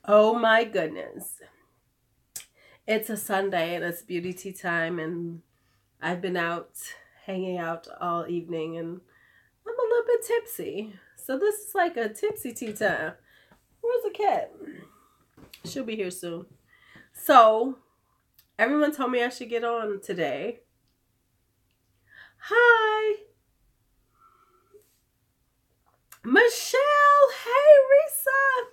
Oh my goodness. It's a Sunday and it's beauty tea time, and I've been out hanging out all evening and I'm a little bit tipsy. So this is like a tipsy tea time. Where's the cat? She'll be here soon. So everyone told me I should get on today. Hi, Michelle. Hey, Risa.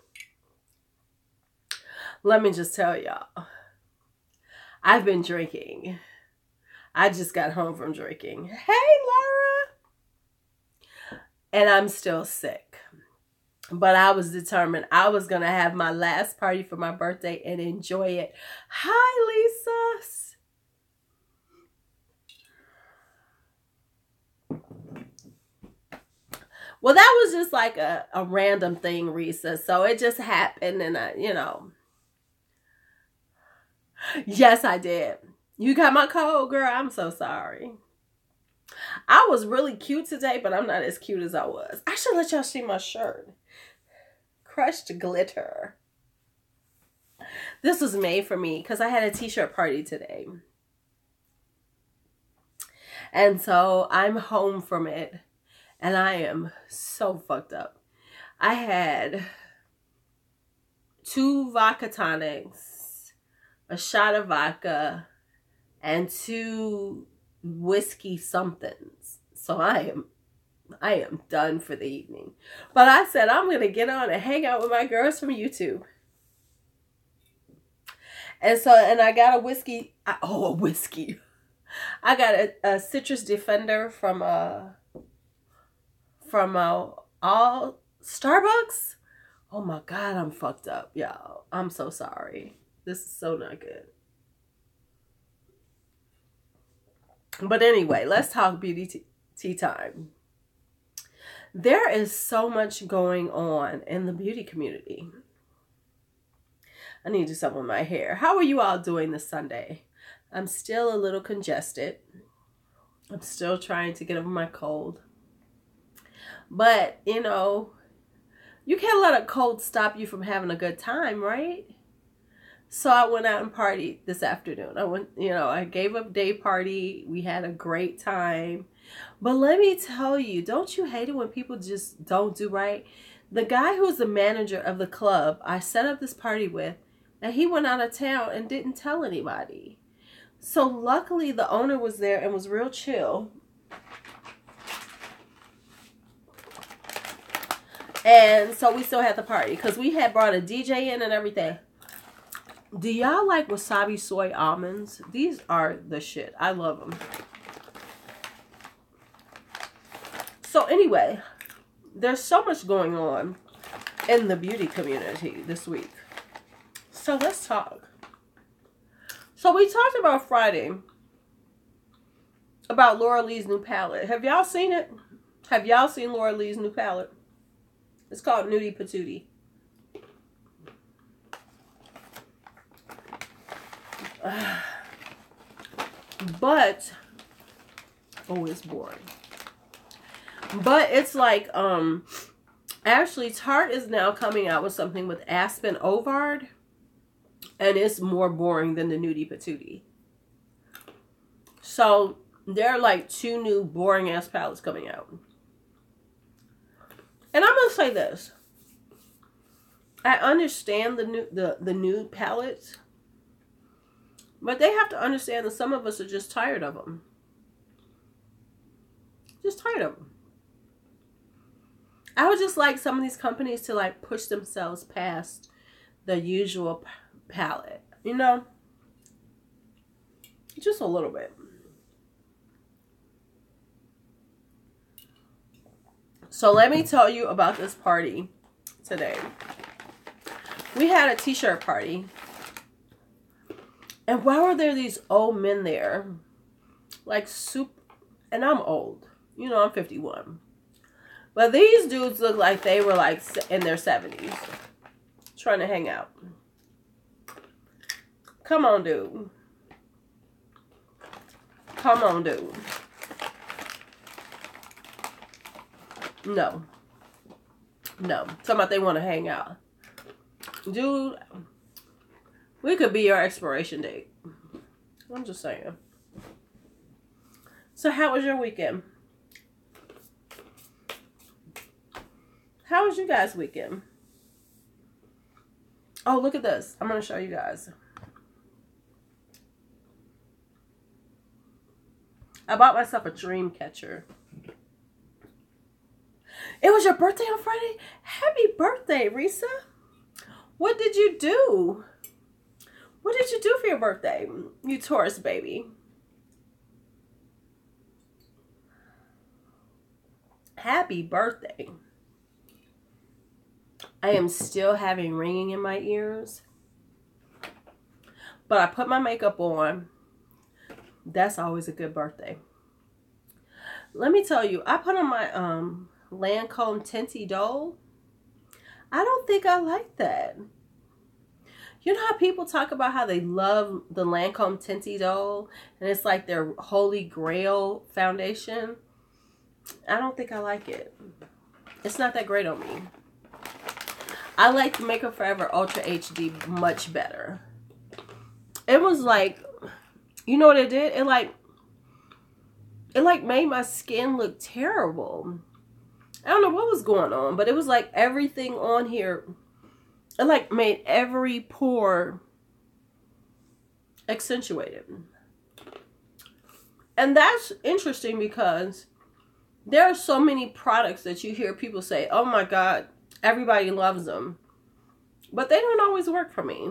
Let me just tell y'all, I've been drinking. I just got home from drinking. Hey, Laura. And I'm still sick. But I was determined I was going to have my last party for my birthday and enjoy it. Hi, Lisa. Well, that was just like a random thing, Risa. So it just happened and yes, I did. You got my code, girl. I'm so sorry. I was really cute today, but I'm not as cute as I was. I should let y'all see my shirt. Crushed glitter. This was made for me because I had a t-shirt party today. And so I'm home from it. And I am so fucked up. I had 2 vodka tonics, a shot of vodka, and 2 whiskey somethings. So I am done for the evening. But I said I'm going to get on and hang out with my girls from YouTube. And so, and I got a whiskey. A whiskey. I got a Citrus Defender from all Starbucks. Oh my God, I'm fucked up, y'all. I'm so sorry. This is so not good. But anyway, let's talk beauty tea time. There is so much going on in the beauty community. I need to do something with my hair. How are you all doing this Sunday? I'm still a little congested. I'm still trying to get over my cold. But, you can't let a cold stop you from having a good time, right? So I went out and partied this afternoon. I gave up day party. We had a great time. But let me tell you, don't you hate it when people just don't do right? The guy who's the manager of the club I set up this party with, and he went out of town and didn't tell anybody. So luckily the owner was there and was real chill. And so we still had the party because we had brought a DJ in and everything. Do y'all like wasabi soy almonds? These are the shit. I love them. So anyway, there's so much going on in the beauty community this week. So let's talk. So we talked about Friday about Laura Lee's new palette. Have y'all seen it? Have y'all seen Laura Lee's new palette? It's called Nudie Patootie. But it's boring. But it's like actually Tarte is now coming out with something with Aspen Ovard, and it's more boring than the Nudie Patootie. So there are like 2 new boring ass palettes coming out. And I'm gonna say this. I understand the new palettes, but they have to understand that some of us are just tired of them. Just tired of them. I would just like some of these companies to like push themselves past the usual palette. Just a little bit. So let me tell you about this party today. We had a t-shirt party. And why were there these old men there? Like and I'm old. I'm 51. But these dudes look like they were like in their 70s. Trying to hang out. Come on, dude. Come on, dude. No. Talking about they want to hang out. Dude, we could be your expiration date. I'm just saying. So how was your weekend? How was you guys' weekend? Oh, look at this. I'm going to show you guys. I bought myself a dream catcher. It was your birthday on Friday? Happy birthday, Risa. What did you do? What did you do for your birthday, you Taurus baby? Happy birthday. I am still having ringing in my ears. But I put my makeup on. That's always a good birthday. Let me tell you, I put on my Lancome Tinty Doll. I don't think I like that. You know how people talk about how they love the Lancome Tinty Doll and it's like their holy grail foundation? I don't think I like it. It's not that great on me. I like the Makeup Forever Ultra HD much better. It was like, you know what it did? It like made my skin look terrible. I don't know what was going on, but it was like everything on here, it like made every pore accentuated. And that's interesting because there are so many products that you hear people say, oh my God, everybody loves them. But they don't always work for me.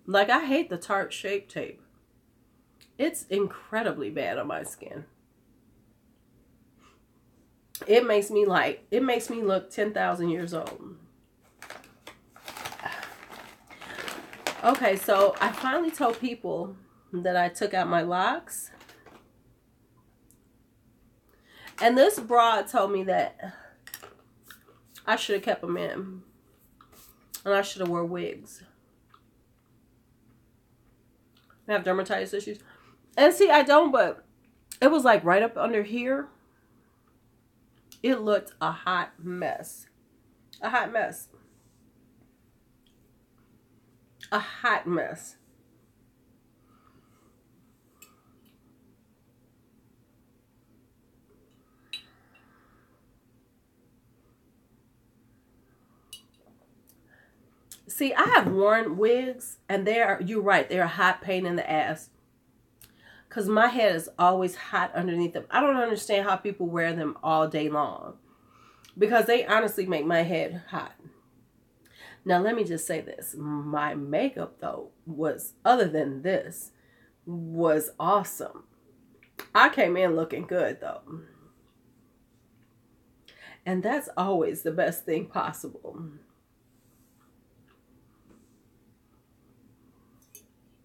Like, I hate the Tarte Shape Tape. It's incredibly bad on my skin. It makes me look 10,000 years old. Okay, so I finally told people that I took out my locks. And this broad told me that I should have kept them in. And I should have wore wigs. I have dermatitis issues. And see, I don't, but it was like right up under here. It looked a hot mess. A hot mess. A hot mess. See, I have worn wigs, and you're right, they're a hot pain in the ass. Because my head is always hot underneath them. I don't understand how people wear them all day long. Because they honestly make my head hot. Now, let me just say this. My makeup, though, other than this, was awesome. I came in looking good, though. And that's always the best thing possible.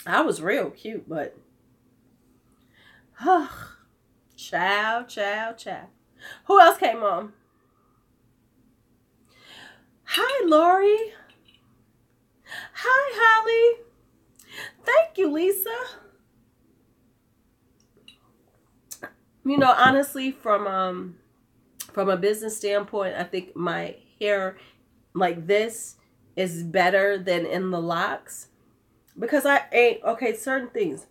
I was real cute, but child. Who else came on? Hi, Lori. Hi, Holly. Thank you, Lisa. You know, honestly, from a business standpoint, I think my hair like this is better than in the locks. Because certain things.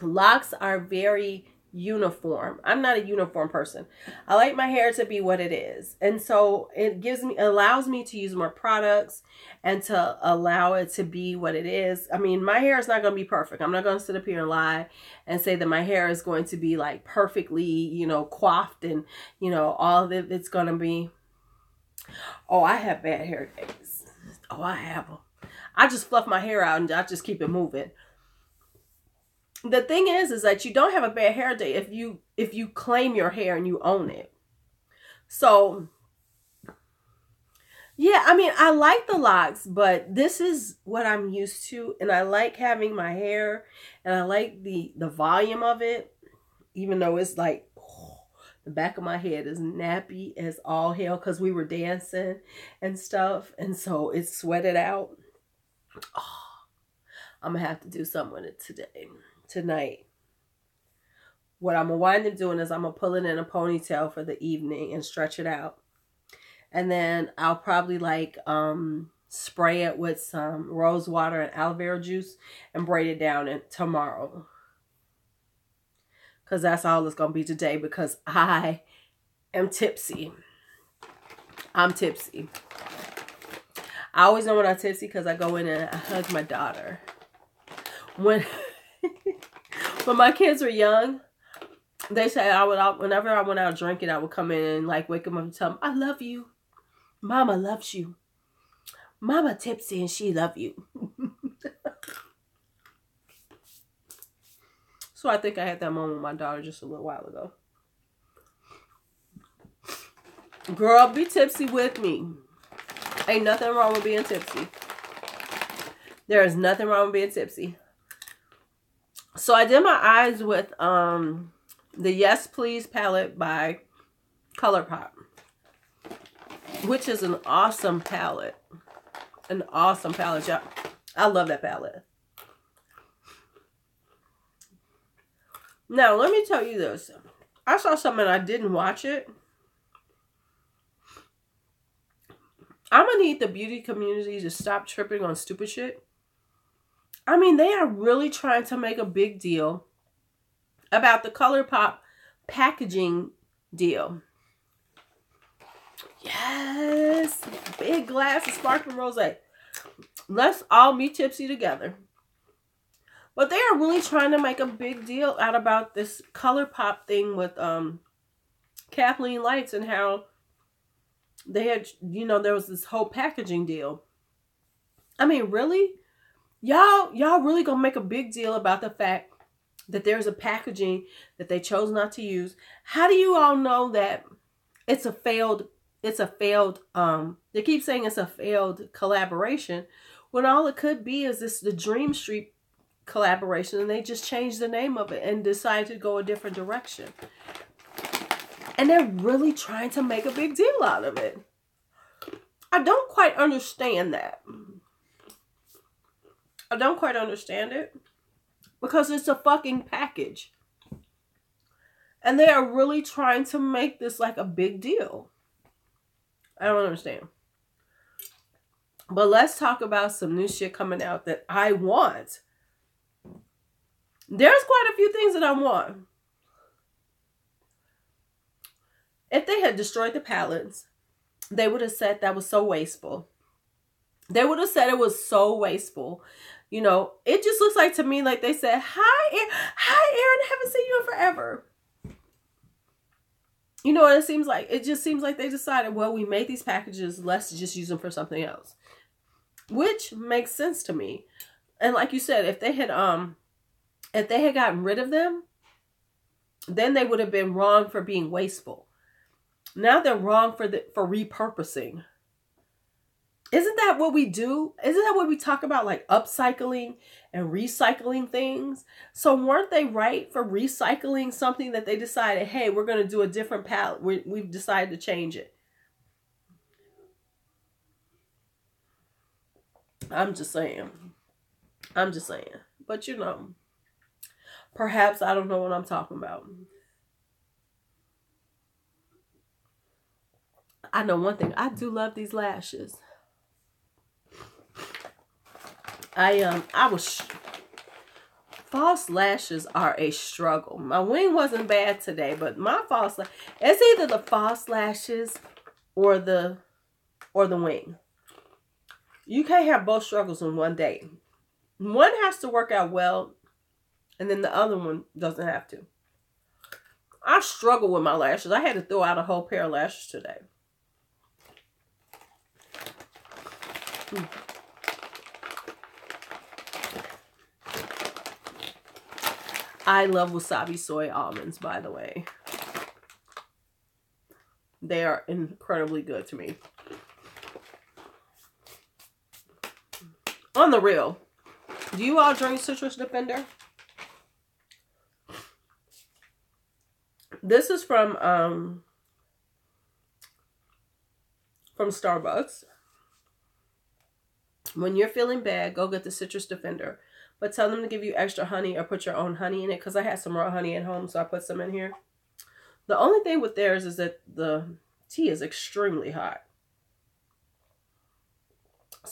Locks are very uniform. I'm not a uniform person. I like my hair to be what it is. And so it allows me to use more products and to allow it to be what it is. I mean, my hair is not going to be perfect. I'm not going to sit up here and lie and say that my hair is going to be like perfectly, you know, coiffed and, you know, all of it's going to be. Oh, I have bad hair days. Oh, I have them. I just fluff my hair out and I just keep it moving. The thing is that you don't have a bad hair day if you claim your hair and you own it. So, yeah, I mean, I like the locks, but this is what I'm used to. And I like having my hair and I like the volume of it, even though it's like, the back of my head is nappy as all hell because we were dancing and stuff. And so it's sweated out. Oh, I'm going to have to do something with it tonight. What I'm going to wind up doing is I'm going to pull it in a ponytail for the evening and stretch it out. And then I'll probably like spray it with some rose water and aloe vera juice and braid it down tomorrow. Because that's all it's going to be today, because I am tipsy. I'm tipsy. I always know when I'm tipsy because I go in and I hug my daughter. When my kids were young, they say whenever I went out drinking, I would come in and like wake them up and tell them, I love you. Mama loves you. Mama tipsy and she love you. So I think I had that moment with my daughter just a little while ago. Girl, be tipsy with me. Ain't nothing wrong with being tipsy. There is nothing wrong with being tipsy. So I did my eyes with the Yes Please palette by ColourPop, which is an awesome palette. An awesome palette, y'all. I love that palette. Now, let me tell you this. I saw something and I didn't watch it. I'm going to need the beauty community to stop tripping on stupid shit. I mean, they are really trying to make a big deal about the ColourPop packaging deal. Yes. Big glass of sparkling rosé. Let's all be tipsy together. But they are really trying to make a big deal out about this ColourPop thing with Kathleen Lights, and how they had, you know, there was this whole packaging deal. I mean, really? Y'all really gonna make a big deal about the fact that there's a packaging that they chose not to use? How do you all know that it's a failed, they keep saying it's a failed collaboration, when all it could be is the Dream Street collaboration, and they just changed the name of it and decided to go a different direction. And they're really trying to make a big deal out of it. I don't quite understand that. I don't quite understand it, because it's a fucking package. And they are really trying to make this like a big deal. I don't understand. But let's talk about some new shit coming out that I want. There's quite a few things that I want. If they had destroyed the palettes, they would have said that was so wasteful. They would have said it was so wasteful. You know, it just looks like to me like they said, hi, Erin, I haven't seen you in forever. You know what it seems like? It just seems like they decided, well, we made these packages, let's just use them for something else. Which makes sense to me. And like you said, if they had gotten rid of them, then they would have been wrong for being wasteful. Now they're wrong for repurposing. Isn't that what we do? Isn't that what we talk about, like upcycling and recycling things? So weren't they right for recycling something that they decided, hey, we're going to do a different palette. We've decided to change it. I'm just saying. But you know, perhaps I don't know what I'm talking about. I know one thing. I do love these lashes. False lashes are a struggle. My wing wasn't bad today, but my it's either the false lashes or the wing. You can't have both struggles in one day. One has to work out well, and then the other one doesn't have to. I struggle with my lashes. I had to throw out a whole pair of lashes today. I love wasabi soy almonds, by the way. They are incredibly good to me. On the real, do you all drink Citrus Defender? This is from Starbucks. When you're feeling bad, go get the Citrus Defender. But tell them to give you extra honey or put your own honey in it, because I had some raw honey at home, so I put some in here. The only thing with theirs is that the tea is extremely hot.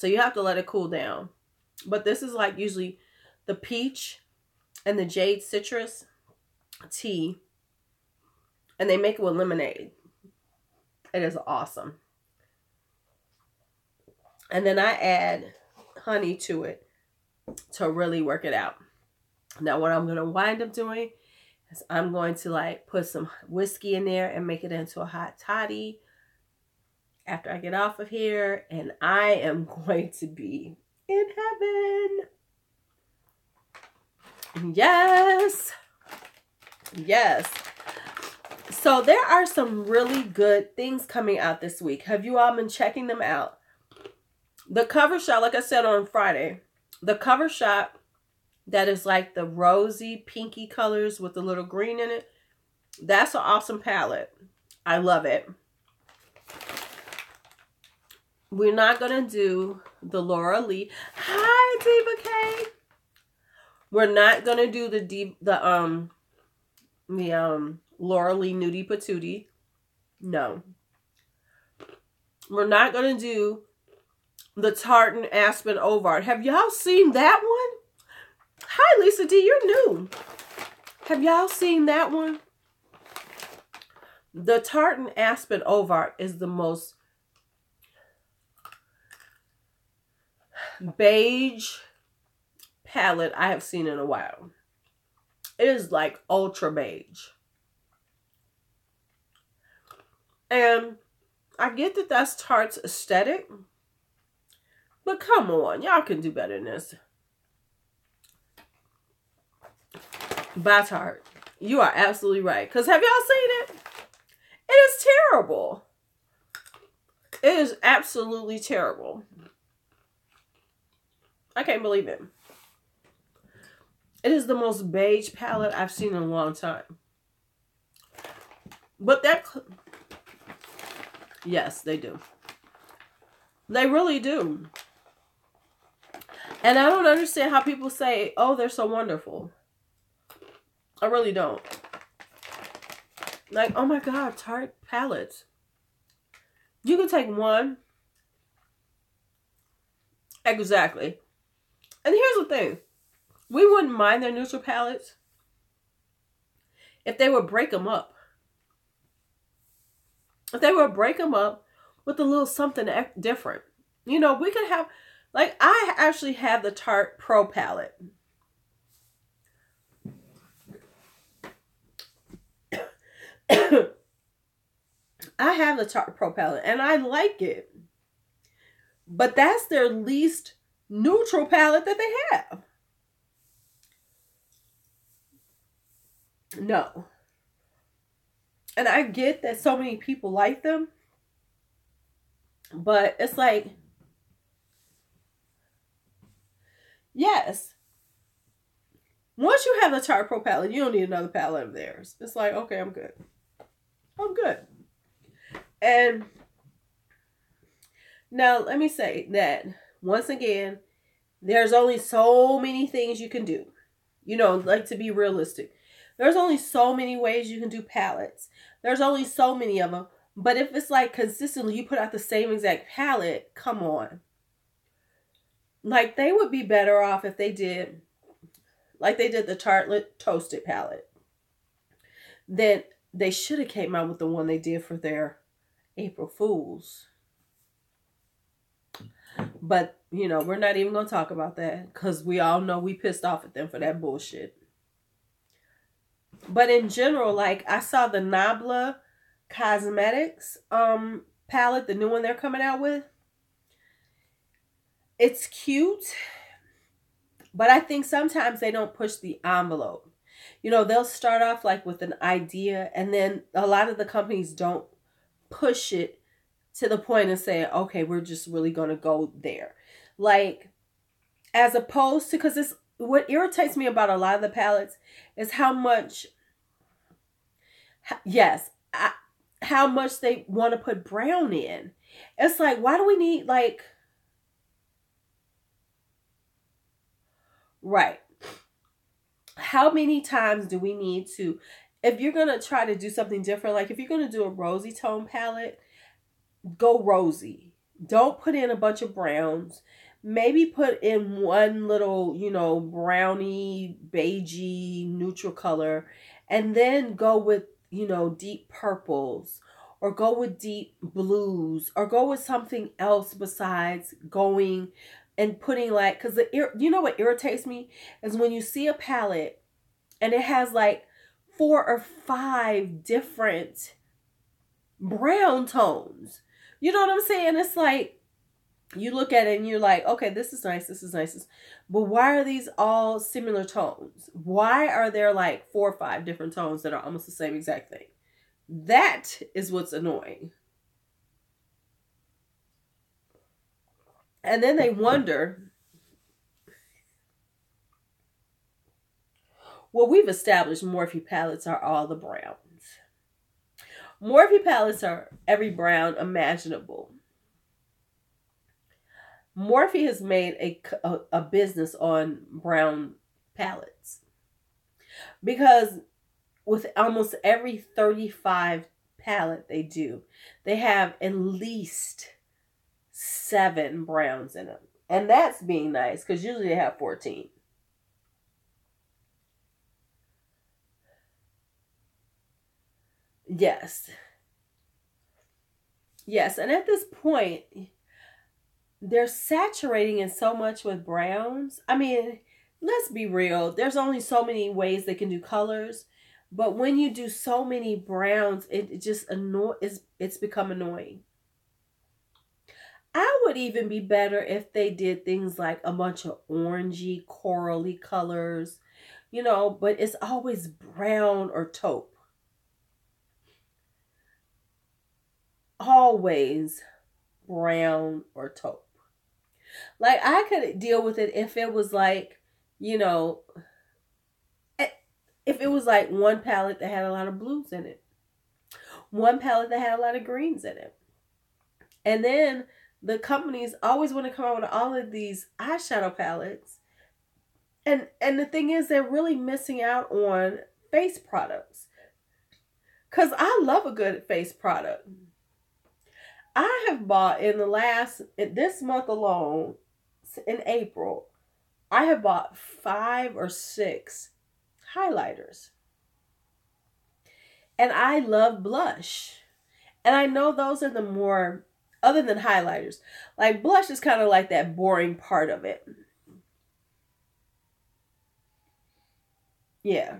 So you have to let it cool down. But this is like usually the peach and the jade citrus tea. And they make it with lemonade. It is awesome. And then I add honey to it to really work it out. Now what I'm going to wind up doing is I'm going to like put some whiskey in there and make it into a hot toddy after I get off of here. And I am going to be in heaven. Yes. Yes. So there are some really good things coming out this week. Have you all been checking them out? The cover shot, like I said on Friday, the cover shot that is like the rosy pinky colors with the little green in it. That's an awesome palette. I love it. We're not going to do the Laura Lee. Hi, Diva K. We're not going to do the Laura Lee Nudie Patootie. No. We're not going to do the Tartan Aspen Ovard. Have y'all seen that one? Hi, Lisa D. You're new. Have y'all seen that one? The Tartan Aspen Ovard is the most beige palette I have seen in a while. It is like ultra beige. And I get that that's Tarte's aesthetic. But come on, y'all can do better than this. By Tarte. You are absolutely right. Because have y'all seen it? It is terrible. It is absolutely terrible. I can't believe it. It is the most beige palette I've seen in a long time. But that... Yes, they do. They really do. And I don't understand how people say, oh, they're so wonderful. I really don't. Like, oh my God, Tarte palettes. You can take one. Exactly. And here's the thing. We wouldn't mind their neutral palettes if they would break them up. If they would break them up with a little something different. You know, we could have... Like, I actually have the Tarte Pro palette. I have the Tarte Pro palette, and I like it. But that's their least neutral palette that they have. No. And I get that so many people like them. But it's like... Yes. Once you have the Tarte Pro palette, you don't need another palette of theirs. It's like, okay, I'm good. I'm good. And now let me say that, once again, there's only so many things you can do. You know, like, to be realistic. There's only so many ways you can do palettes. There's only so many of them. But if it's like consistently you put out the same exact palette, come on. Like, they would be better off if they did, like they did the Tartelette Toasted palette. Then they should have came out with the one they did for their April Fools. But, you know, we're not even going to talk about that. Because we all know we pissed off at them for that bullshit. But in general, like, I saw the Nabla Cosmetics palette, the new one they're coming out with. It's cute, but I think sometimes they don't push the envelope. You know, they'll start off like with an idea, and then a lot of the companies don't push it to the point of saying, okay, we're just really going to go there. Like, as opposed to, because it's, what irritates me about a lot of the palettes is how much, how much they want to put brown in. It's like, why do we need, like, right. How many times do we need to, if you're going to try to do something different, like if you're going to do a rosy tone palette, go rosy. Don't put in a bunch of browns. Maybe put in one little, you know, brownie, beigey, neutral color, and then go with, you know, deep purples, or go with deep blues, or go with something else besides going and putting like, because you know what irritates me is when you see a palette and it has like 4 or 5 different brown tones. You know what I'm saying? It's like, you look at it and you're like, okay, this is nice, this is nice. But why are these all similar tones? Why are there like 4 or 5 different tones that are almost the same exact thing? That is what's annoying. And then they wonder, well, we've established Morphe palettes are all the browns. Morphe palettes are every brown imaginable. Morphe has made a business on brown palettes, because with almost every 35 palette they do, they have at least 7 browns in them. And that's being nice, because usually they have 14. Yes. Yes, and at this point, they're saturating it so much with browns. I mean, let's be real. There's only so many ways they can do colors. But when you do so many browns, it just it's become annoying. I would even be better if they did things like a bunch of orangey, corally colors, you know, but it's always brown or taupe. Always brown or taupe. Like, I could deal with it if it was like, you know, if it was like one palette that had a lot of blues in it, one palette that had a lot of greens in it. And then the companies always want to come out with all of these eyeshadow palettes. And the thing is, they're really missing out on face products. Because I love a good face product. I have bought in this month alone, in April, I have bought 5 or 6 highlighters. And I love blush. And I know those are the more, other than highlighters, like blush is kind of like that boring part of it. Yeah.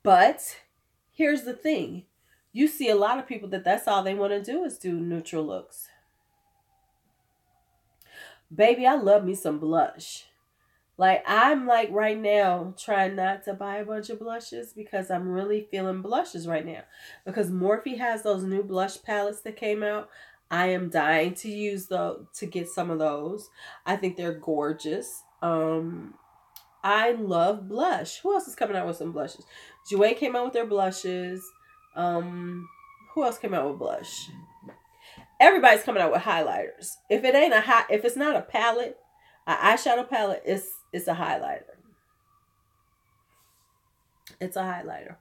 But here's the thing. You see a lot of people that's all they want to do is do neutral looks. Baby, I love me some blush. Like, I'm like right now trying not to buy a bunch of blushes because I'm really feeling blushes right now. Because Morphe has those new blush palettes that came out. I am dying to use to get some of those. I think they're gorgeous. I love blush. Who else is coming out with some blushes? Jouer came out with their blushes. Who else came out with blush? Everybody's coming out with highlighters. If it's not a palette, an eyeshadow palette, it's a highlighter. It's a highlighter.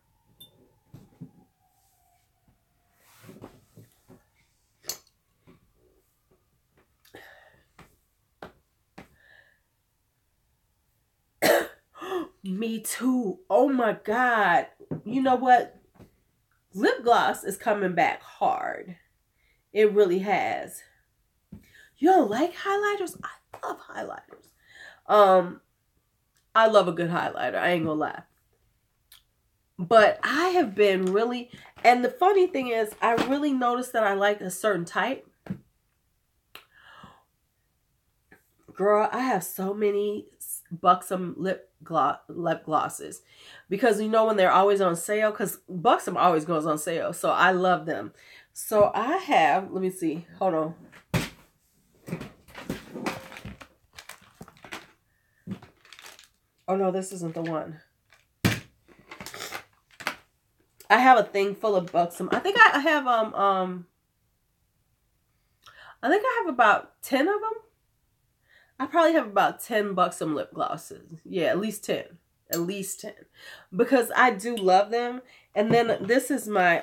Me too. Oh my God. You know what? Lip gloss is coming back hard. It really has. You don't like highlighters? I love highlighters. I love a good highlighter. I ain't gonna lie. But I have been really, and the funny thing is, I really noticed that I like a certain type. Girl, I have so many Buxom lip glosses, because you know when they're always on sale, because Buxom always goes on sale, so I love them. So I have, let me see, hold on. Oh no, this isn't the one. I have a thing full of Buxom. I think I have about 10 of them. I probably have about 10 Buxom lip glosses. Yeah, at least 10. At least 10. Because I do love them. And then this is my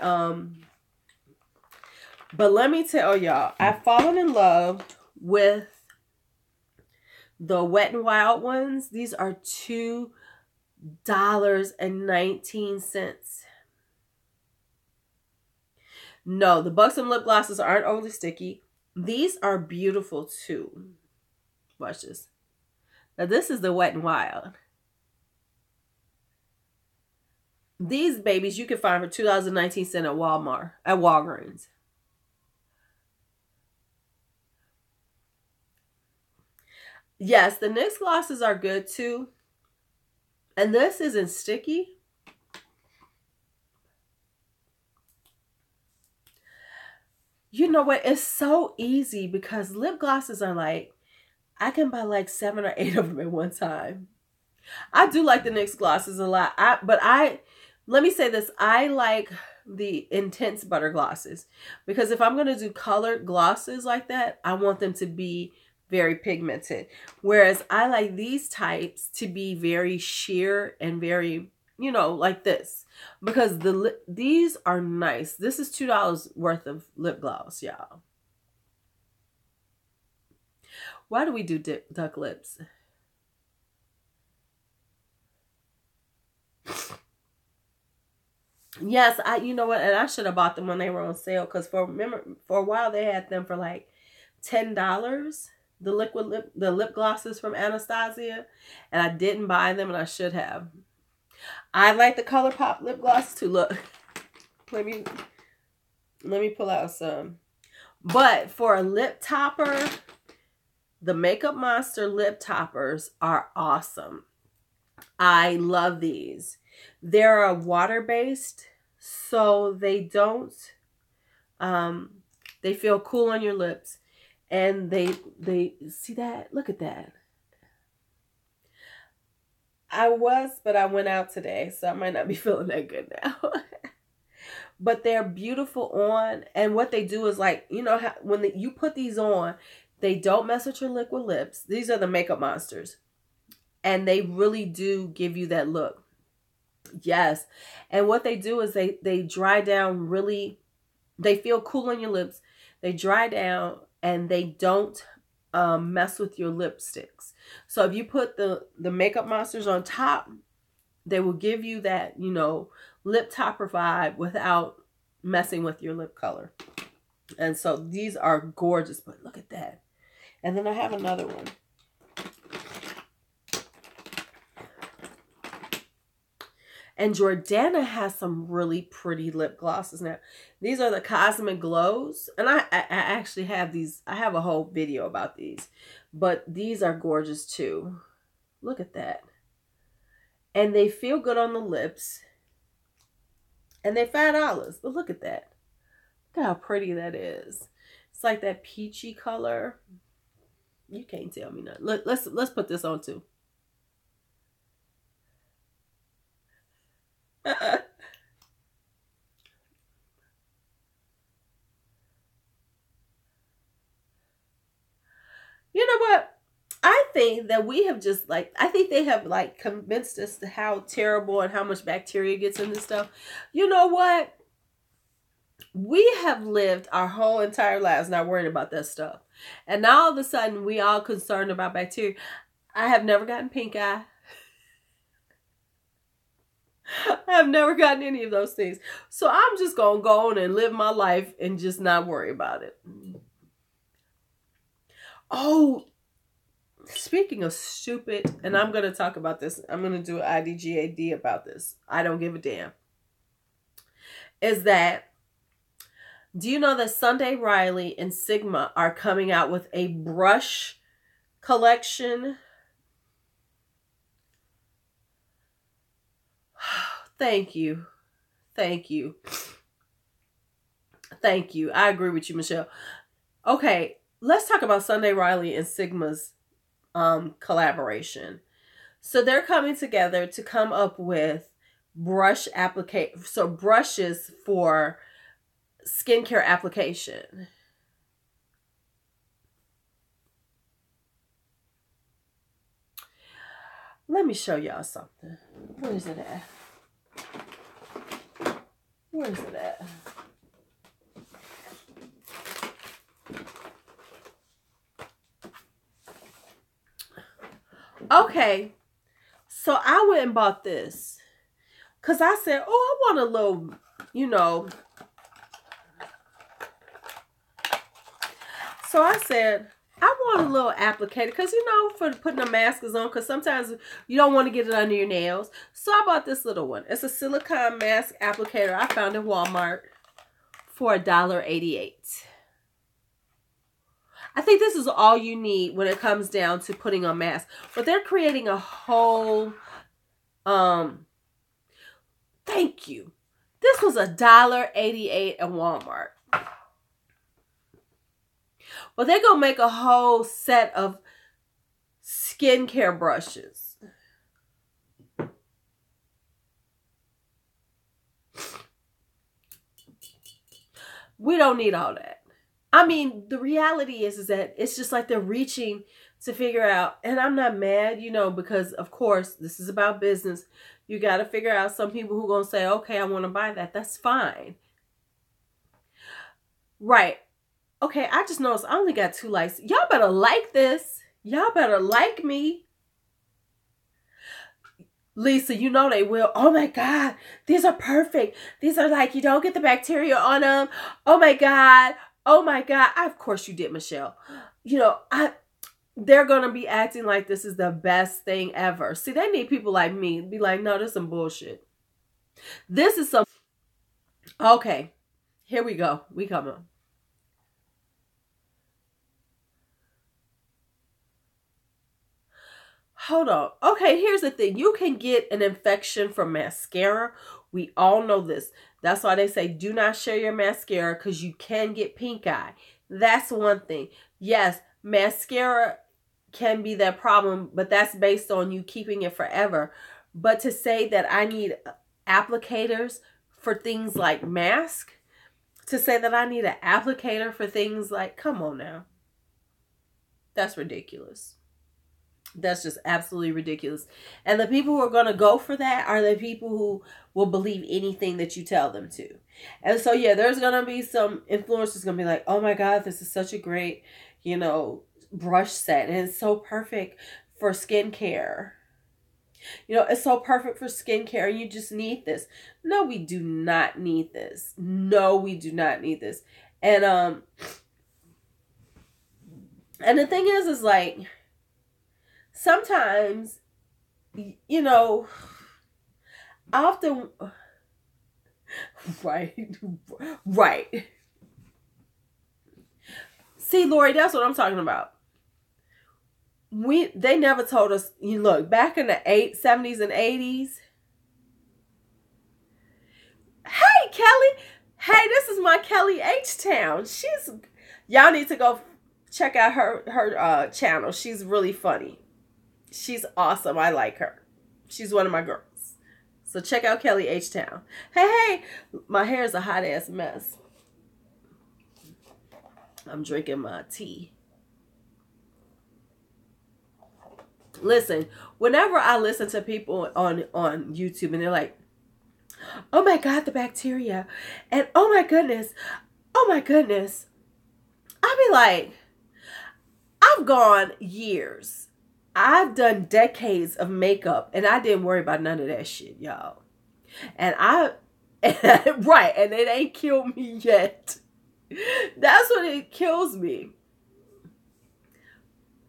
But let me tell y'all, I've fallen in love with the Wet n Wild ones. These are $2.19. No, the Buxom lip glosses aren't overly sticky. These are beautiful too. Watch this. Now this is the Wet n Wild. These babies you can find for $2.19 at Walmart, at Walgreens. Yes, the NYX glosses are good too. And this isn't sticky. You know what? It's so easy because lip glosses are like, I can buy like 7 or 8 of them at one time. I do like the NYX glosses a lot. Let me say this. I like the intense butter glosses because if I'm going to do colored glosses like that, I want them to be very pigmented. Whereas I like these types to be very sheer and very, you know, like this. Because these are nice. This is $2 worth of lip gloss, y'all. Why do we do duck lips? Yes, you know what, and I should have bought them when they were on sale because for a while they had them for like $10. The lip glosses from Anastasia, and I didn't buy them, and I should have. I like the ColourPop lip gloss too. Look, let me pull out some. But for a lip topper, the Makeup Monster lip toppers are awesome. I love these. They're water-based, so they don't, they feel cool on your lips. And they see that? Look at that. But I went out today, so I might not be feeling that good now. But they're beautiful on. And what they do is like, you know, when you put these on, they don't mess with your liquid lips. These are the Makeup Monsters. And they really do give you that look. Yes. And what they do is they dry down really, they feel cool on your lips. They dry down and they don't mess with your lipsticks. So if you put the Makeup Monsters on top, they will give you that, you know, lip topper vibe without messing with your lip color. And so these are gorgeous, but look at that. And then I have another one. And Jordana has some really pretty lip glosses now. These are the Cosmic Glows. And I actually have these. I have a whole video about these. But these are gorgeous too. Look at that. And they feel good on the lips. And they're $5. But look at that. Look how pretty that is. It's like that peachy color. You can't tell me nothing. Look, let's put this on too. You know what? I think that we have just like, I think they have like convinced us to how terrible and how much bacteria gets in this stuff. You know what? We have lived our whole entire lives not worrying about that stuff. And now all of a sudden we all concerned about bacteria. I have never gotten pink eye. I have never gotten any of those things. So I'm just going to go on and live my life and just not worry about it. Oh, speaking of stupid, and I'm going to talk about this. I'm going to do an IDGAD about this. I don't give a damn. Is that, do you know that Sunday Riley and Sigma are coming out with a brush collection? Thank you. Thank you. Thank you. I agree with you, Michelle. Okay, let's talk about Sunday Riley and Sigma's collaboration. So they're coming together to come up with brushes for skincare application. Let me show y'all something. Where is it at? Where is it at? Okay, so I went and bought this because I said, oh, I want a little, you know. So I said, I want a little applicator because, you know, for putting the maskers on, because sometimes you don't want to get it under your nails. So I bought this little one. It's a silicone mask applicator I found in Walmart for $1.88. I think this is all you need when it comes down to putting on masks. But they're creating a whole, thank you. This was $1.88 at Walmart. But they're going to make a whole set of skincare brushes. We don't need all that. I mean, the reality is that it's just like they're reaching to figure out, and I'm not mad, you know, because of course this is about business. You got to figure out some people who are going to say, okay, I want to buy that. That's fine. Right. Okay, I just noticed I only got 2 likes. Y'all better like this. Y'all better like me. Lisa, you know they will. Oh my God, these are perfect. These are like, you don't get the bacteria on them. Oh my God. Oh my God. Of course you did, Michelle. You know, they're going to be acting like this is the best thing ever. See, they need people like me to be like, no, this is some bullshit. This is some. Okay, here we go. We coming. Hold on. Okay, here's the thing. You can get an infection from mascara. We all know this. That's why they say do not share your mascara because you can get pink eye. That's one thing. Yes, mascara can be that problem, but that's based on you keeping it forever. But to say that I need applicators for things like mask, to say that I need an applicator for things like, come on now. That's ridiculous. That's just absolutely ridiculous. And the people who are going to go for that are the people who will believe anything that you tell them to. And so, yeah, there's going to be some influencers going to be like, oh my God, this is such a great, you know, brush set. And it's so perfect for skincare. You know, it's so perfect for skincare. You just need this. No, we do not need this. No, we do not need this. And the thing is like, sometimes, you know, often, right. See, Lori, that's what I'm talking about. They never told us, you look, back in the 70s and 80s. Hey, Kelly. Hey, this is my Kelly H Town. Y'all need to go check out her channel. She's really funny. She's awesome. I like her. She's one of my girls. So check out Kelly H Town. Hey, my hair is a hot ass mess. I'm drinking my tea. Listen, whenever I listen to people on YouTube and they're like, oh my God, the bacteria. And oh my goodness. I be like, I've gone years. I've done decades of makeup and I didn't worry about none of that shit, y'all. And right, and it ain't killed me yet. That's what it kills me.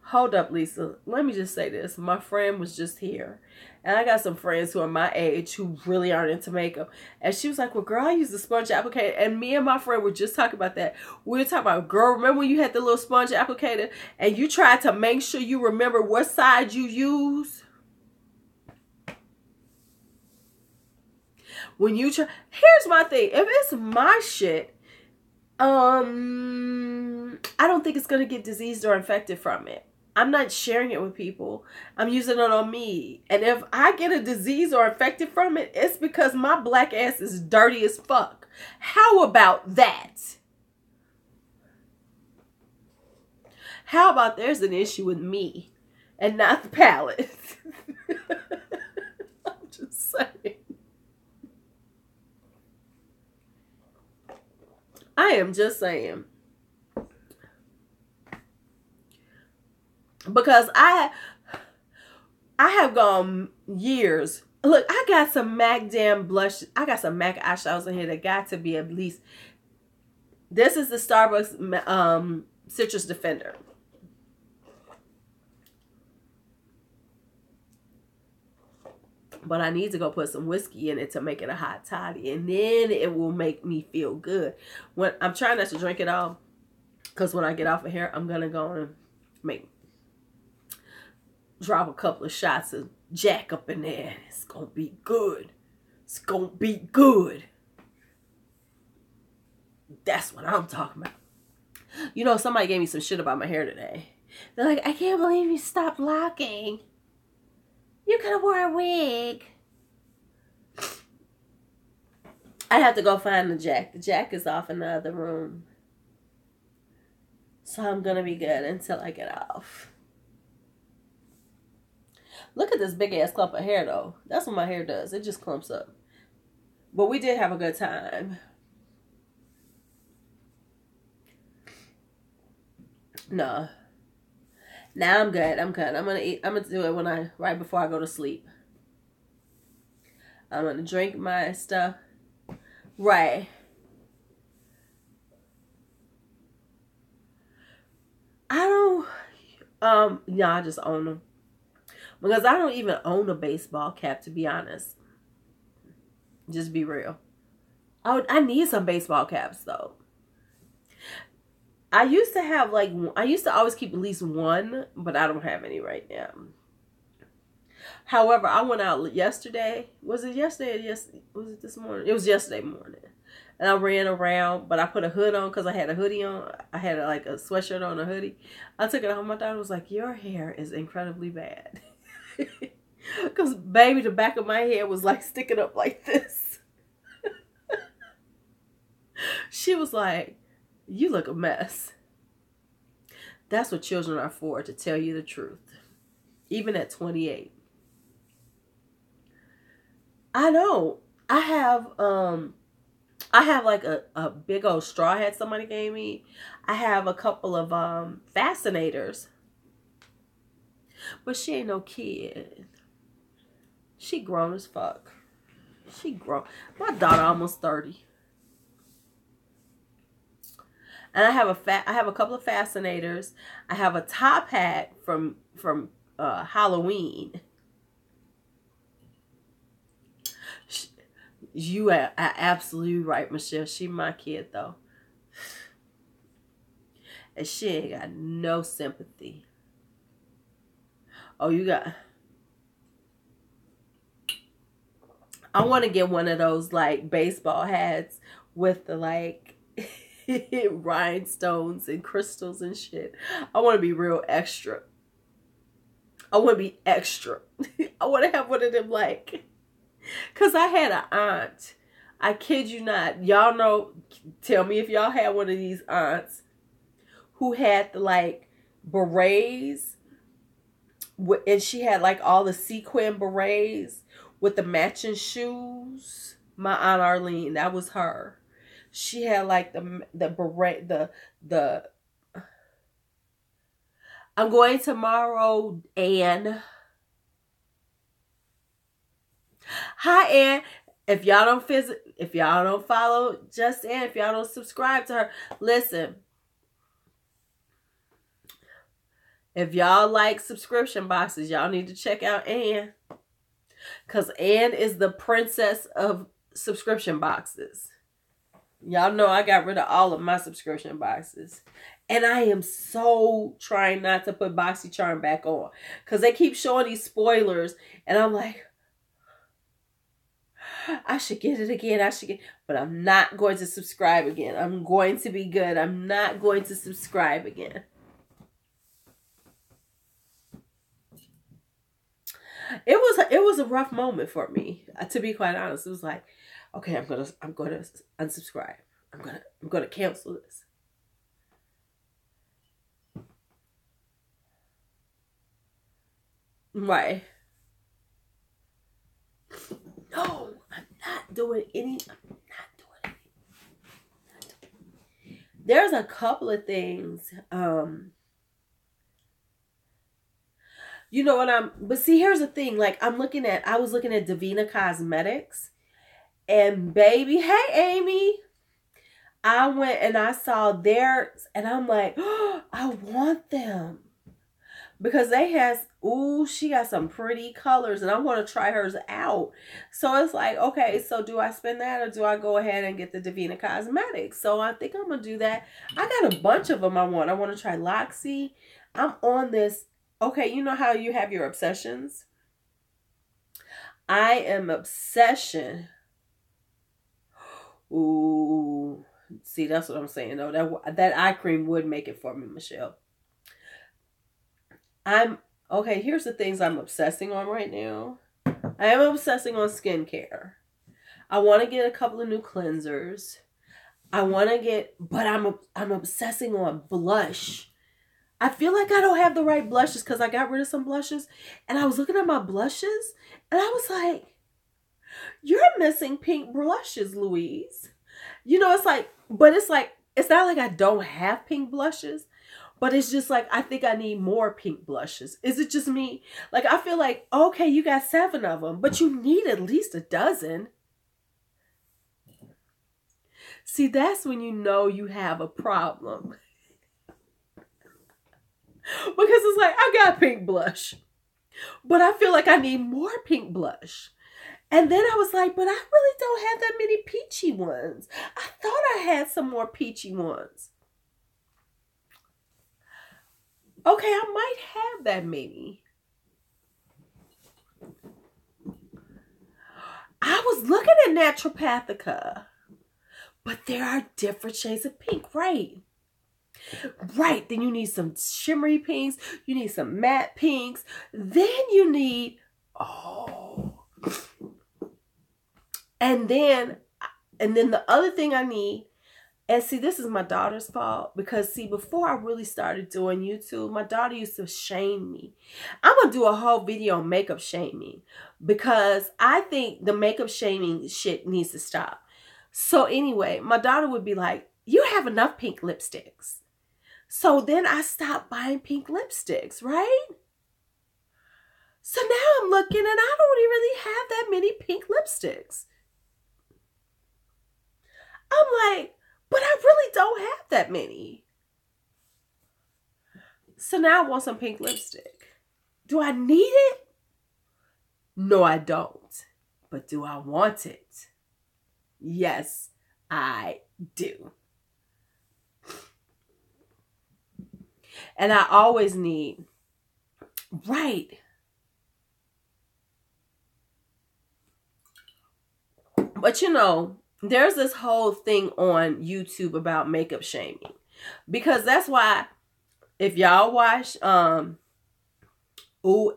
Hold up, Lisa. Let me just say this. My friend was just here. And I got some friends who are my age who really aren't into makeup. And she was like, well, girl, I use the sponge applicator. And me and my friend were just talking about that. We were talking about, girl, remember when you had the little sponge applicator and you tried to make sure you remember what side you use? When you try, here's my thing. If it's my shit, I don't think it's going to get diseased or infected from it. I'm not sharing it with people. I'm using it on me. And if I get a disease or infected from it, it's because my black ass is dirty as fuck. How about that? How about there's an issue with me and not the palette? I'm just saying. I am just saying. Because I have gone years. Look, I got some MAC damn blush. I got some MAC eyeshadows in here that got to be at least. This is the Starbucks Citrus Defender. But I need to go put some whiskey in it to make it a hot toddy. And then it will make me feel good. When I'm trying not to drink it all. Because when I get off of here, I'm going to go and drop a couple of shots of Jack up in there. It's going to be good. It's going to be good. That's what I'm talking about. You know, somebody gave me some shit about my hair today. They're like, I can't believe you stopped locking. You could have wore a wig. I have to go find the Jack. The Jack is off in the other room. So I'm going to be good until I get off. Look at this big ass clump of hair though. That's what my hair does. It just clumps up. But we did have a good time. No. Now I'm good. I'm good. I'm gonna eat. I'm gonna do it right before I go to sleep. I'm gonna drink my stuff. Right. I don't. Yeah, I just own them because I don't even own a baseball cap, to be honest. Just be real. I need some baseball caps though. I used to always keep at least one, but I don't have any right now. However, I went out yesterday. Was it yesterday? Yes. Was it this morning? It was yesterday morning. And I ran around, but I put a hood on because I had a hoodie on. I had like a sweatshirt on, a hoodie. I took it home. My daughter was like, your hair is incredibly bad. Because, baby, the back of my hair was like sticking up like this. She was like, you look a mess. That's what children are for, to tell you the truth. Even at 28. I know. I have like a big old straw hat somebody gave me. I have a couple of fascinators. But she ain't no kid. She grown as fuck. She grown. My daughter almost 30. And I have a couple of fascinators. I have a top hat from Halloween. You are absolutely right, Michelle. She my kid though. And she ain't got no sympathy. Oh, you got... I want to get one of those like baseball hats with the like rhinestones and crystals and shit. I want to be real extra. I want to be extra. I want to have one of them like... Because I had an aunt. I kid you not. Y'all know, tell me if y'all had one of these aunts who had the like berets. And she had like all the sequin berets with the matching shoes. My Aunt Arlene, that was her. She had like the beret, the I'm going tomorrow, Anne. Hi, Ann. If y'all don't follow Just Ann, if y'all don't subscribe to her, listen. If y'all like subscription boxes, y'all need to check out Ann. Because Ann is the princess of subscription boxes. Y'all know I got rid of all of my subscription boxes. And I am so trying not to put BoxyCharm back on. Because they keep showing these spoilers. And I'm like... I should get it again. But I'm not going to subscribe again. I'm going to be good. I'm not going to subscribe again. It was a rough moment for me, to be quite honest. It was like, okay, I'm gonna unsubscribe. I'm gonna cancel this. Right. No, I'm not doing any. There's a couple of things. You know what but see, here's the thing. Like I was looking at Davina Cosmetics, and baby, hey Amy, I went and I saw theirs, and I'm like, oh, I want them. Because they has, ooh, she got some pretty colors, and I want to try hers out. So it's like, okay, so do I spend that, or do I go ahead and get the Davina Cosmetics? So I think I'm going to do that. I got a bunch of them I want. I want to try Loxy. I'm on this. Okay, you know how you have your obsessions? I am obsession. Ooh. See, that's what I'm saying, though. That eye cream would make it for me, Michelle. Okay, here's the things I'm obsessing on right now. I am obsessing on skincare. I want to get a couple of new cleansers. But I'm obsessing on blush. I feel like I don't have the right blushes because I got rid of some blushes. And I was looking at my blushes and I was like, you're missing pink blushes, Louise. You know, it's not like I don't have pink blushes, but it's just like, I think I need more pink blushes. Is it just me? Like, I feel like, okay, you got 7 of them, but you need at least a dozen. See, that's when you know you have a problem. Because it's like, I got pink blush, but I feel like I need more pink blush. And then I was like, but I really don't have that many peachy ones. I thought I had some more peachy ones. Okay, I might have that many. I was looking at Naturopathica, but there are different shades of pink, right? Right, then you need some shimmery pinks, you need some matte pinks, then you need, and then the other thing I need, and see, this is my daughter's fault, because see, before I really started doing YouTube, my daughter used to shame me. I'm going to do a whole video on makeup shaming, because I think the makeup shaming shit needs to stop. So anyway, my daughter would be like, you have enough pink lipsticks. So then I stopped buying pink lipsticks, right? So now I'm looking and I don't really have that many pink lipsticks. I'm like, but I really don't have that many. So now I want some pink lipstick. Do I need it? No, I don't. But do I want it? Yes, I do. And I always need, right. But you know, there's this whole thing on YouTube about makeup shaming. Because that's why, if y'all watch,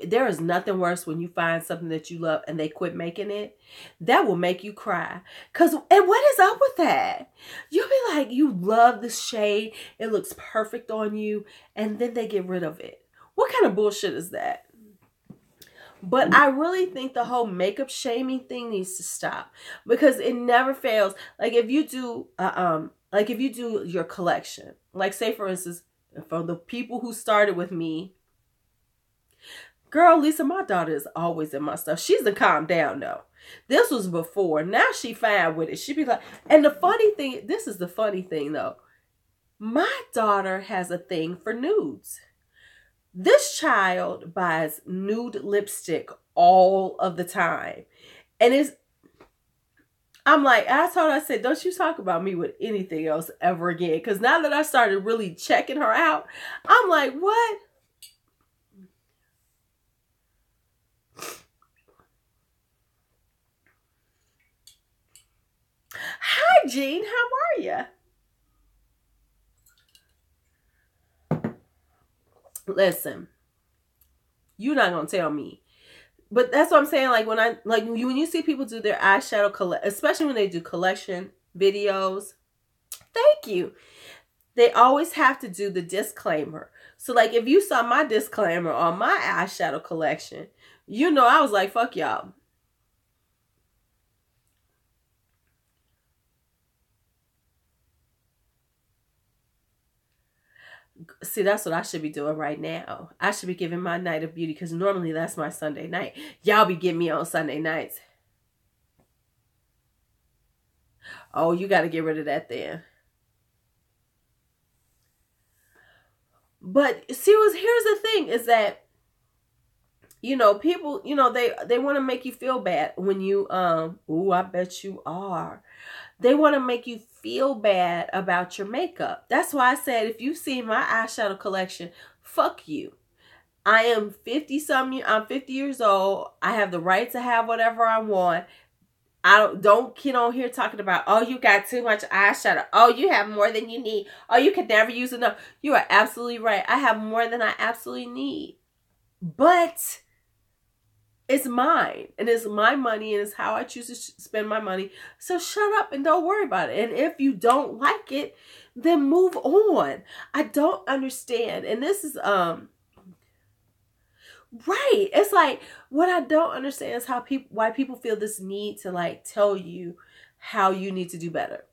there is nothing worse when you find something that you love and they quit making it. That will make you cry. And what is up with that? You'll be like, you love this shade. It looks perfect on you. And then they get rid of it. What kind of bullshit is that? But I really think the whole makeup shaming thing needs to stop. Because it never fails. Like if you do, your collection. Like say for instance, for the people who started with me, girl, Lisa, my daughter is always in my stuff. She's the calm down though. This was before. Now she fine with it. She be like, and the funny thing, this is the funny thing though. My daughter has a thing for nudes. This child buys nude lipstick all of the time. And I'm like, I said, don't you talk about me with anything else ever again. Because now that I started really checking her out, I'm like, what? Hi, Jean. How are you? Listen, you're not going to tell me. But that's what I'm saying. Like when you see people do their eyeshadow especially when they do collection videos, thank you. They always have to do the disclaimer. So like if you saw my disclaimer on my eyeshadow collection, you know I was like, fuck y'all. See, that's what I should be doing right now. I should be giving my night of beauty, because normally that's my Sunday night. Y'all be getting me on Sunday nights. Oh, you got to get rid of that then. But see, here's the thing is that, you know, people, you know, they want to make you feel bad when you, ooh, I bet you are. They want to make you feel bad about your makeup. That's why I said, if you see my eyeshadow collection, fuck you. I am 50 years old. I have the right to have whatever I want. I don't get on here talking about, oh, you got too much eyeshadow. Oh, you have more than you need. Oh, you can never use enough. You are absolutely right. I have more than I absolutely need. But it's mine, and it's my money, and it's how I choose to spend my money. So shut up and don't worry about it. And if you don't like it, then move on. I don't understand. And this is right. It's like, what I don't understand is why people feel this need to like tell you how you need to do better.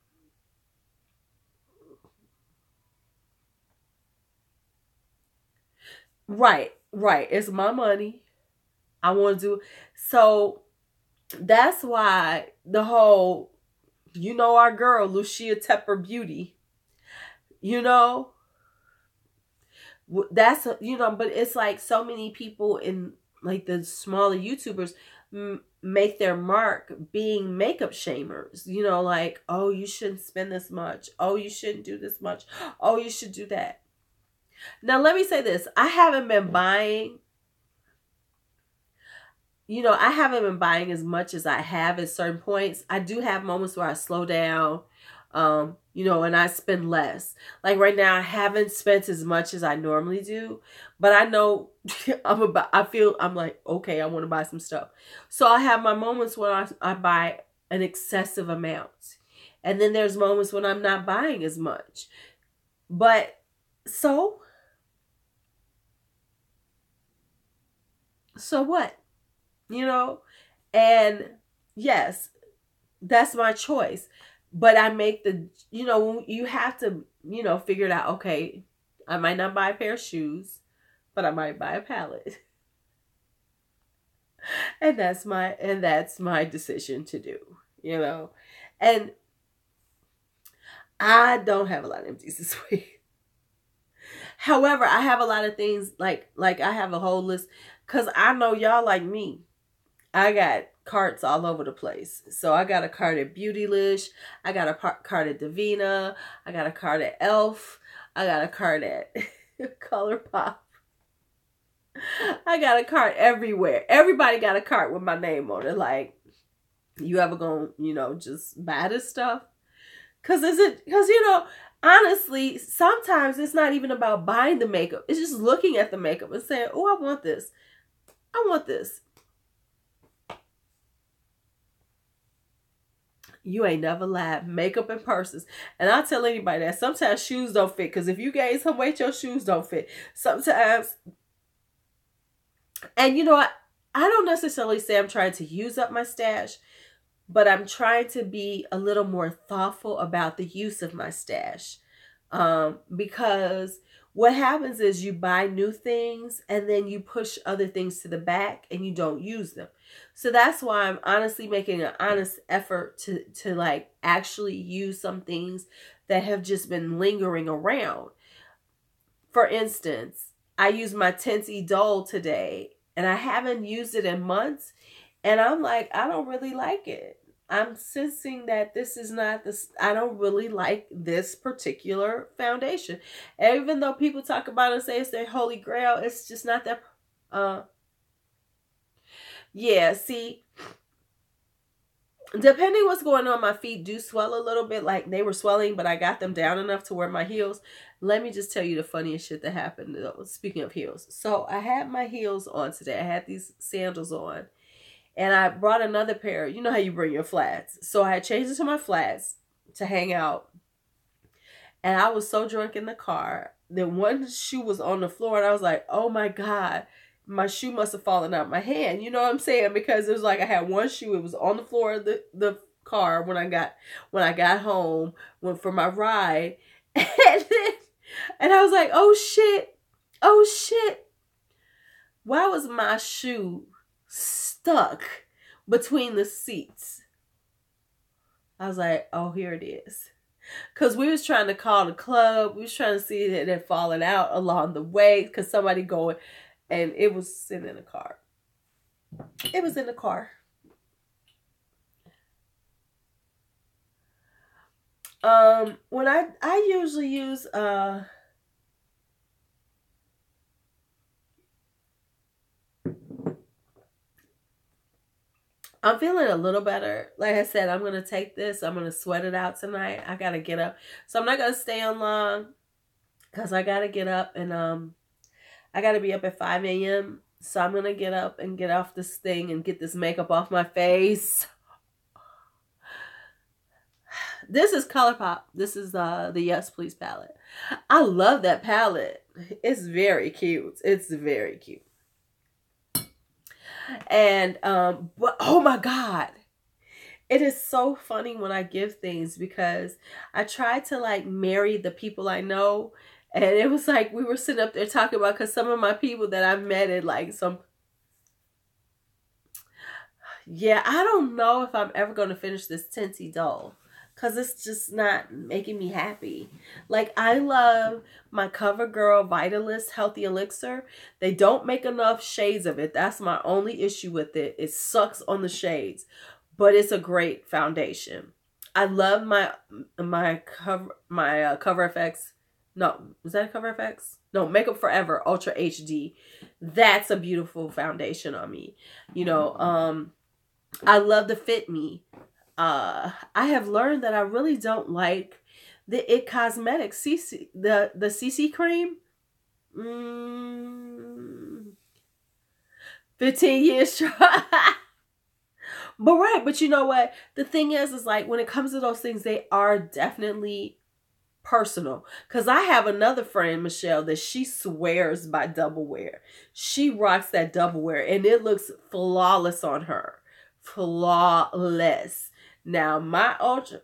Right. It's my money. I want to do. So that's why the whole, you know, our girl, Lucia Tepper Beauty, you know, that's, you know, but it's like so many people in like the smaller YouTubers make their mark being makeup shamers, you know, like, oh, you shouldn't spend this much. Oh, you shouldn't do this much. Oh, you should do that. Now, let me say this. I haven't been buying, you know, I haven't been buying as much as I have at certain points. I do have moments where I slow down, you know, and I spend less. Like right now, I haven't spent as much as I normally do, but I know I'm like, okay, I want to buy some stuff. So I have my moments when I buy an excessive amount. And then there's moments when I'm not buying as much. But so what? You know? And yes, that's my choice. But I make the, you know, you have to, you know, figure it out. Okay, I might not buy a pair of shoes, but I might buy a palette. And that's my decision to do, you know. And I don't have a lot of empties this week. However, I have a lot of things like I have a whole list, because I know y'all like me. I got carts all over the place. So I got a cart at Beautylish. I got a cart at Davina. I got a cart at Elf. I got a cart at ColourPop. I got a cart everywhere. Everybody got a cart with my name on it. Like, you ever gonna, you know, just buy this stuff? Because you know, honestly, sometimes it's not even about buying the makeup. It's just looking at the makeup and saying, oh, I want this. I want this. You ain't never lied. Makeup and purses. And I'll tell anybody that sometimes shoes don't fit. Because if you gain some weight, your shoes don't fit. Sometimes. And you know what? I don't necessarily say I'm trying to use up my stash, but I'm trying to be a little more thoughtful about the use of my stash. Because what happens is you buy new things and then you push other things to the back and you don't use them. So that's why I'm honestly making an honest effort to like actually use some things that have just been lingering around. For instance, I used my Tensy Doll today and I haven't used it in months. And I'm like, I don't really like it. I'm sensing that this is not this. I don't really like this particular foundation. Even though people talk about it and say it's their holy grail, it's just not that. Yeah, see, depending what's going on, my feet do swell a little bit. Like they were swelling, but I got them down enough to wear my heels. Let me just tell you the funniest shit that happened. Speaking of heels. So I had my heels on today. I had these sandals on. And I brought another pair. You know how you bring your flats. So I had changed into my flats to hang out. And I was so drunk in the car. Then one shoe was on the floor. And I was like, oh my God. My shoe must have fallen out my hand. You know what I'm saying? Because it was like I had one shoe. It was on the floor of the car when I got home. Went for my ride. And then And I was like, oh shit. Oh shit. Why was my shoe stuck between the seats? I was like, oh, here it is. Because we was trying to call the club. We was trying to see that it had fallen out along the way. Because somebody going, and it was sitting in the car. It was in the car. When I usually use I'm feeling a little better. Like I said, I'm going to take this. I'm going to sweat it out tonight. I got to get up. So I'm not going to stay on long because I got to get up and I got to be up at 5 a.m. So I'm going to get up and get off this thing and get this makeup off my face. This is ColourPop. This is the Yes Please palette. I love that palette. It's very cute. It's very cute. And but oh my God, it is so funny when I give things because I try to like marry the people I know, and it was like we were sitting up there talking about, because some of my people that I've met at like some, yeah, I don't know if I'm ever going to finish this Tinty doll. Because it's just not making me happy. Like, I love my CoverGirl Vitalist Healthy Elixir. They don't make enough shades of it. That's my only issue with it. It sucks on the shades. But it's a great foundation. I love my Cover FX. No, was that a Cover FX? No, Makeup Forever Ultra HD. That's a beautiful foundation on me. You know, I love the Fit Me. I have learned that I really don't like the IT Cosmetics CC, the CC cream. 15 years try. But you know what? The thing is like when it comes to those things, they are definitely personal. Because I have another friend, Michelle, that she swears by double wear. She rocks that double wear and it looks flawless on her. Flawless. Now, my ultra,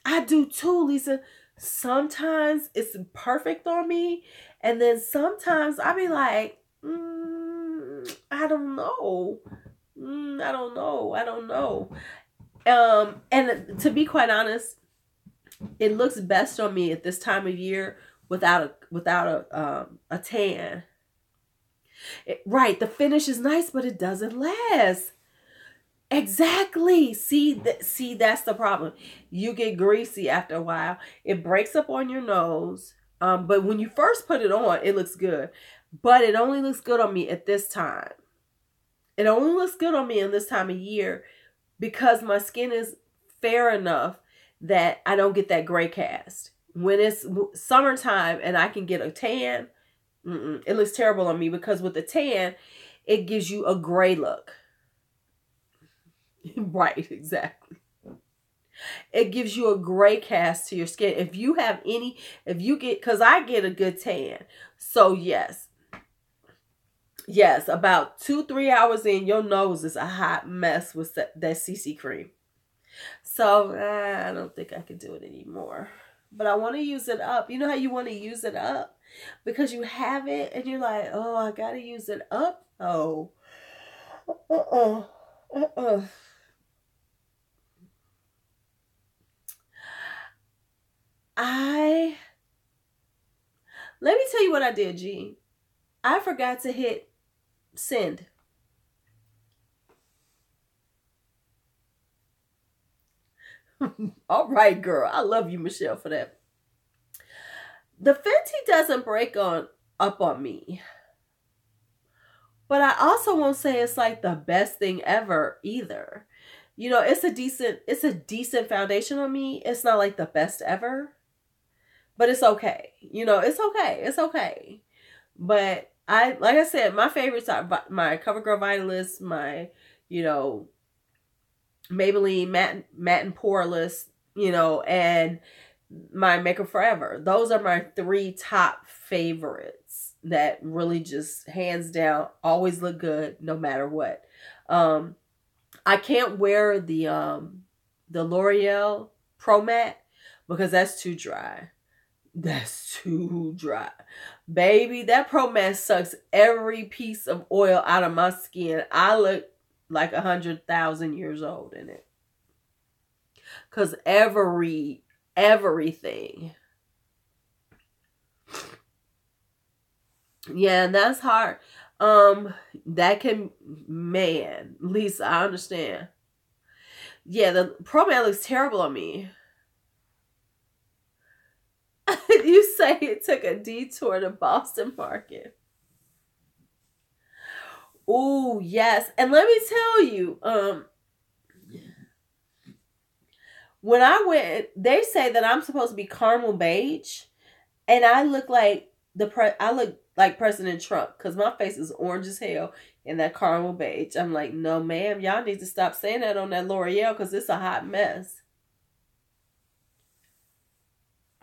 I do too, Lisa. Sometimes it's perfect on me. And then sometimes I be like, I don't know. I don't know. I don't know. And to be quite honest, it looks best on me at this time of year without a tan. Right. The finish is nice, but it doesn't last. Exactly. See, that's the problem. You get greasy after a while. It breaks up on your nose. But when you first put it on, it looks good. But it only looks good on me at this time. It only looks good on me in this time of year because my skin is fair enough that I don't get that gray cast. When it's summertime and I can get a tan, it looks terrible on me because with the tan, it gives you a gray look. Right, exactly. It gives you a gray cast to your skin. If you get, because I get a good tan. So yes, about 2-3 hours in, your nose is a hot mess with that CC cream. So I don't think I can do it anymore. But I want to use it up. You know how you want to use it up? Because you have it and you're like, oh, I got to use it up. Oh, let me tell you what I did, G. I forgot to hit send. All right, girl. I love you, Michelle, for that. The Fenty doesn't break up on me. But I also won't say it's like the best thing ever either. You know, it's a decent foundation on me. It's not like the best ever. But it's okay. You know, it's okay. It's okay. But like I said, my favorites are my CoverGirl Vitalist, my, you know, Maybelline Matte and Poreless, you know, and my Makeup Forever. Those are my 3 top favorites that really just hands down always look good no matter what. I can't wear the L'Oreal Pro Matte because that's too dry. That's too dry. Baby, that Pro Mask sucks every piece of oil out of my skin. I look like 100,000 years old in it. Because everything. Yeah, and that's hard. That can, man, Lisa, I understand. Yeah, the Pro Mask looks terrible on me. You say it took a detour to Boston Market. Oh, yes. And let me tell you, when I went, they say that I'm supposed to be caramel beige, and I look like I look like President Trump because my face is orange as hell in that caramel beige. I'm like, no, ma'am, y'all need to stop saying that on that L'Oreal because it's a hot mess.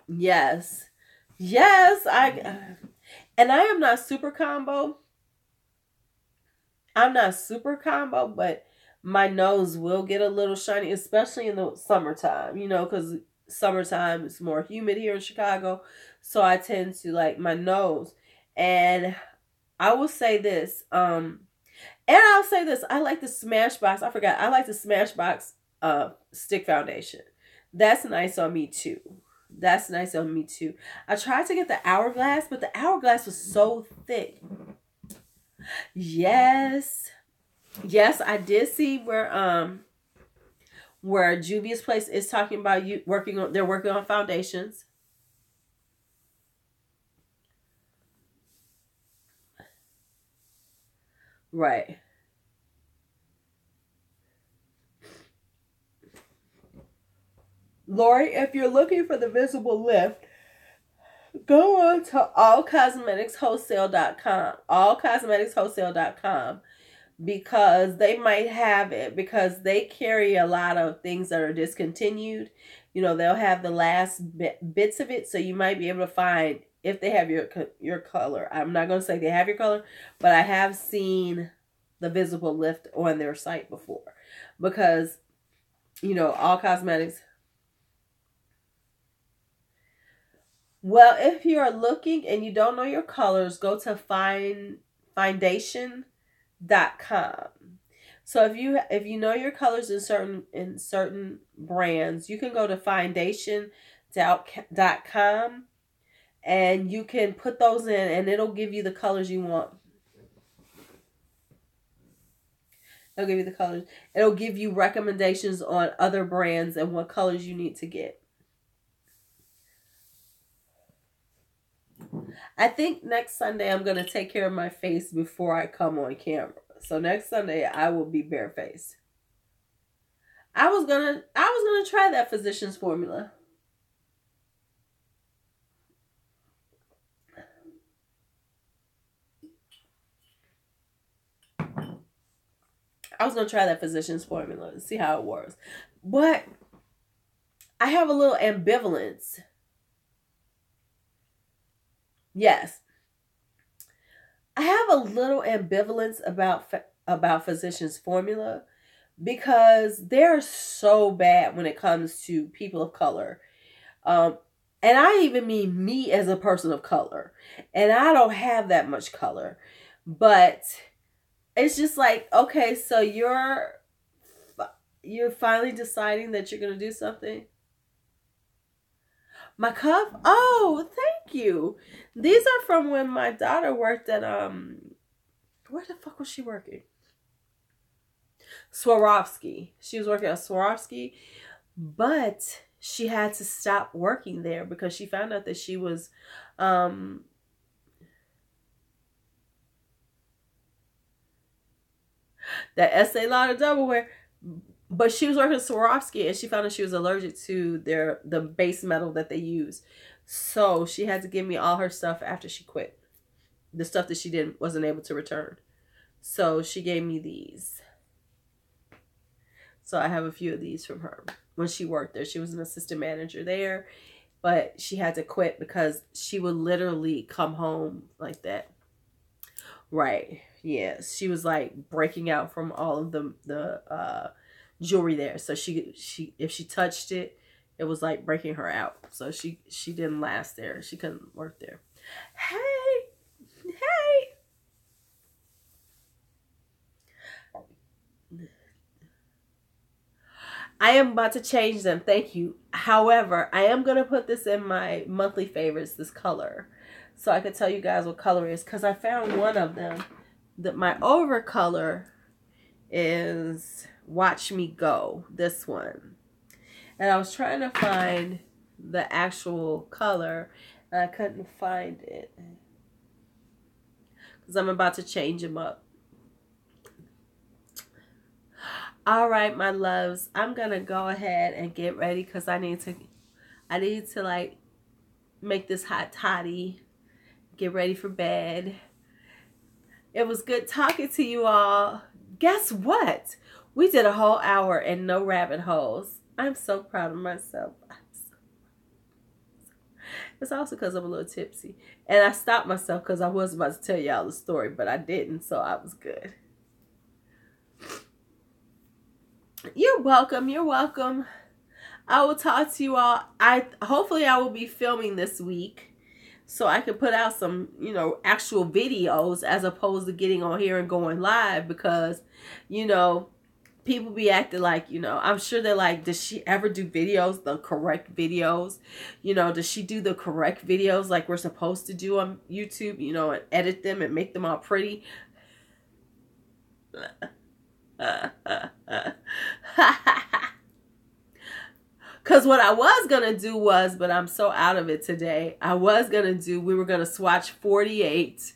Yes. Yes, and I am not super combo. I'm not super combo, but my nose will get a little shiny, especially in the summertime, because summertime is more humid here in Chicago. So I tend to like my nose. And I will say this, and I'll say this, I like the Smashbox. I forgot. I like the Smashbox stick foundation. That's nice on me too. That's nice on me too. I tried to get the Hourglass, but the Hourglass was so thick. Yes. Yes, I did see where Juvia's Place is talking about they're working on foundations. Right. Lori, if you're looking for the visible lift, go on to allcosmeticswholesale.com. Allcosmeticswholesale.com. Because they might have it, because they carry a lot of things that are discontinued. They'll have the last bits of it, so you might be able to find if they have your color. I'm not going to say they have your color, but I have seen the visible lift on their site before. Because, All Cosmetics. Well, if you're looking and you don't know your colors, go to foundation.com. So if you know your colors in certain brands, you can go to foundation.com and you can put those in and it'll give you the colors you want. It'll give you the colors. It'll give you recommendations on other brands and what colors you need to get. I think next Sunday I'm going to take care of my face before I come on camera. So next Sunday I will be barefaced. I was gonna try that Physicians Formula. I was gonna try that Physicians Formula and see how it works. But I have a little ambivalence. Yes. I have a little ambivalence about Physicians Formula because they're so bad when it comes to people of color. And I even mean me as a person of color. And I don't have that much color. But it's just like, okay, so you're finally deciding that you're going to do something. My cuff? Oh, thank you. These are from when my daughter worked at, where the fuck was she working? Swarovski. She was working at Swarovski, but she had to stop working there because she found out that she was, that Estee Lauder double wear. But she was working at Swarovski and she found out she was allergic to the base metal that they use. So she had to give me all her stuff after she quit. The stuff that she wasn't able to return. So she gave me these. So I have a few of these from her when she worked there. She was an assistant manager there, but she had to quit because she would literally come home like that. Right. Yes. She was like breaking out from all of the jewelry there. So she if she touched it, it was like breaking her out. So she didn't last there. She couldn't work there. Hey, hey. I am about to change them. Thank you. However, I am going to put this in my monthly favorites, this color. So I can tell you guys what color it is. Because I found one of them. That my over color is Watch Me Go. This one. And I was trying to find the actual color. And I couldn't find it. Because I'm about to change them up. All right, my loves, I'm going to go ahead and get ready because I need to like make this hot toddy, get ready for bed. It was good talking to you all. Guess what? We did a whole hour and no rabbit holes. I'm so proud of myself. It's also because I'm a little tipsy. And I stopped myself because I was about to tell y'all the story, but I didn't, so I was good. You're welcome. You're welcome. I will talk to you all. Hopefully I will be filming this week so I can put out some, you know, actual videos as opposed to getting on here and going live because, you know, people be acting like, you know, I'm sure they're like, does she ever do videos, the correct videos? You know, does she do the correct videos like we're supposed to do on YouTube, you know, and edit them and make them all pretty? Because what I was going to do was, but I'm so out of it today, we were going to swatch 48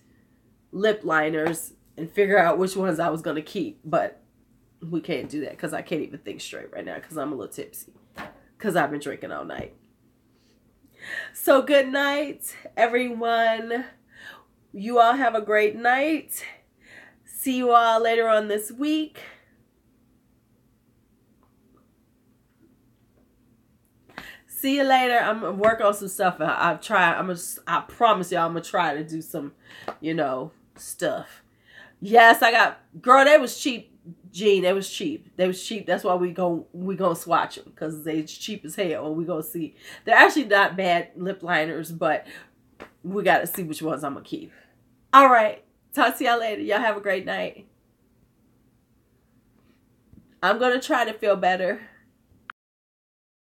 lip liners and figure out which ones I was going to keep. But we can't do that because I can't even think straight right now because I'm a little tipsy because I've been drinking all night. So good night, everyone. You all have a great night. See you all later on this week. See you later. I'm gonna work on some stuff. I promise y'all I'm gonna try to do some, you know, stuff. Yes, I got, girl, they was cheap, Jean. They was cheap. They was cheap. That's why we gonna swatch them because they cheap as hell. And we gonna see. They're actually not bad lip liners, but we gotta see which ones I'm gonna keep. All right. Talk to y'all later. Y'all have a great night. I'm gonna try to feel better.